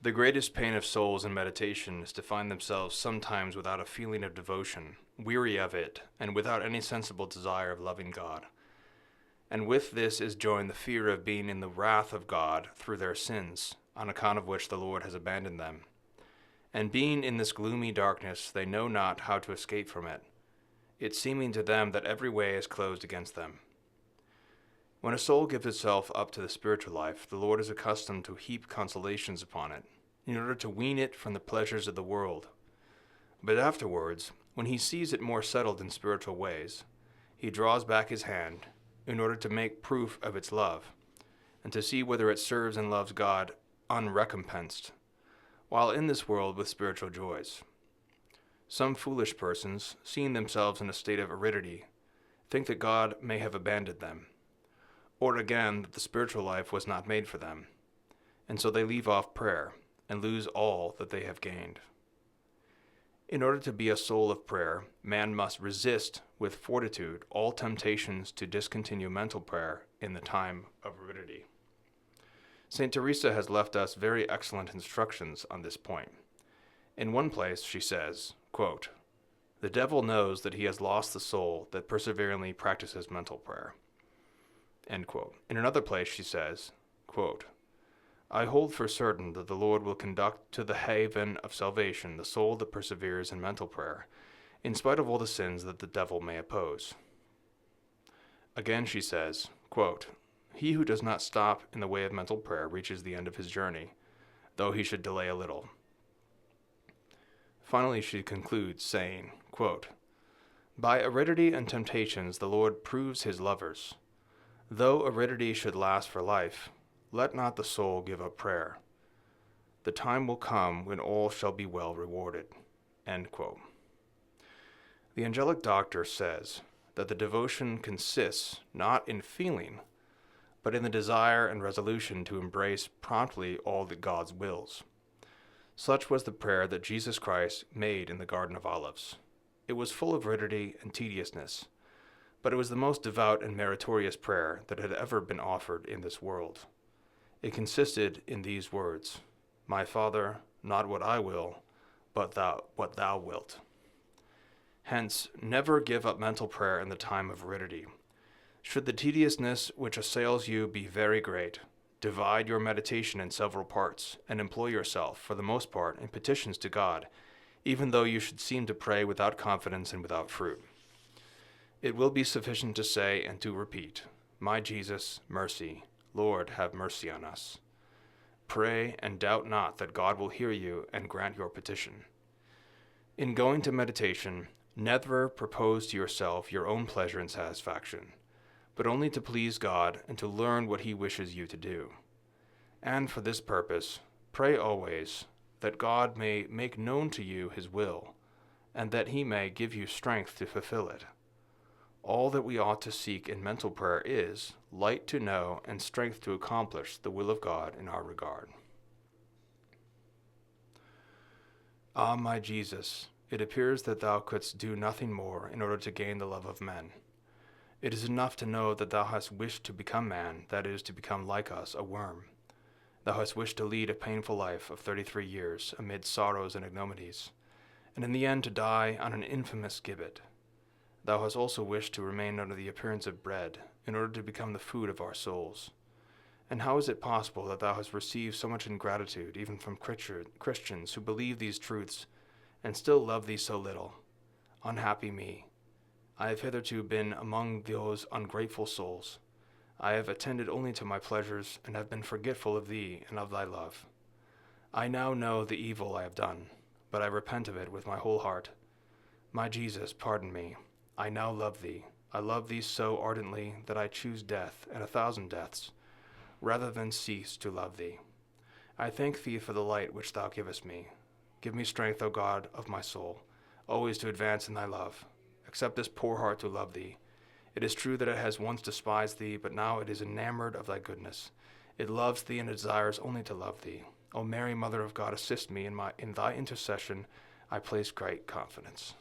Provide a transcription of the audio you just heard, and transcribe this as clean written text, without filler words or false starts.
The greatest pain of souls in meditation is to find themselves sometimes without a feeling of devotion, weary of it, and without any sensible desire of loving God. And with this is joined the fear of being in the wrath of God through their sins, on account of which the Lord has abandoned them. And being in this gloomy darkness, they know not how to escape from it, it seeming to them that every way is closed against them. When a soul gives itself up to the spiritual life, the Lord is accustomed to heap consolations upon it, in order to wean it from the pleasures of the world. But afterwards, when he sees it more settled in spiritual ways, he draws back his hand, in order to make proof of its love, and to see whether it serves and loves God unrecompensed, while in this world with spiritual joys. Some foolish persons, seeing themselves in a state of aridity, think that God may have abandoned them, or again that the spiritual life was not made for them, and so they leave off prayer and lose all that they have gained. In order to be a soul of prayer, man must resist with fortitude all temptations to discontinue mental prayer in the time of aridity. St. Teresa has left us very excellent instructions on this point. In one place she says, quote, "The devil knows that he has lost the soul that perseveringly practices mental prayer." End quote. In another place she says, quote, "I hold for certain that the Lord will conduct to the haven of salvation the soul that perseveres in mental prayer, in spite of all the sins that the devil may oppose." Again she says, quote, "He who does not stop in the way of mental prayer reaches the end of his journey, though he should delay a little." Finally she concludes saying, quote, "By aridity and temptations the Lord proves his lovers. Though aridity should last for life, let not the soul give up prayer. The time will come when all shall be well rewarded." End quote. The angelic doctor says that the devotion consists not in feeling, but in the desire and resolution to embrace promptly all that God wills. Such was the prayer that Jesus Christ made in the Garden of Olives. It was full of aridity and tediousness, but it was the most devout and meritorious prayer that had ever been offered in this world. It consisted in these words, "My Father, not what I will, but what thou wilt." Hence, never give up mental prayer in the time of aridity. Should the tediousness which assails you be very great, divide your meditation in several parts, and employ yourself, for the most part, in petitions to God, even though you should seem to pray without confidence and without fruit. It will be sufficient to say and to repeat, "My Jesus, mercy. Lord, have mercy on us." Pray and doubt not that God will hear you and grant your petition. In going to meditation, never propose to yourself your own pleasure and satisfaction, but only to please God and to learn what he wishes you to do. And for this purpose, pray always that God may make known to you his will, and that he may give you strength to fulfill it. All that we ought to seek in mental prayer is light to know and strength to accomplish the will of God in our regard. Ah, my Jesus, it appears that thou couldst do nothing more in order to gain the love of men. It is enough to know that thou hast wished to become man, that is, to become like us, a worm. Thou hast wished to lead a painful life of 33 years amid sorrows and ignominies, and in the end to die on an infamous gibbet. Thou hast also wished to remain under the appearance of bread, in order to become the food of our souls. And how is it possible that thou hast received so much ingratitude, even from Christians who believe these truths, and still love thee so little? Unhappy me! I have hitherto been among those ungrateful souls. I have attended only to my pleasures, and have been forgetful of thee and of thy love. I now know the evil I have done, but I repent of it with my whole heart. My Jesus, pardon me. I now love thee. I love thee so ardently that I choose death and 1,000 deaths, rather than cease to love thee. I thank thee for the light which thou givest me. Give me strength, O God of my soul, always to advance in thy love. Accept this poor heart to love thee. It is true that it has once despised thee, but now it is enamored of thy goodness. It loves thee and it desires only to love thee. O Mary, Mother of God, assist me in thy intercession. I place great confidence.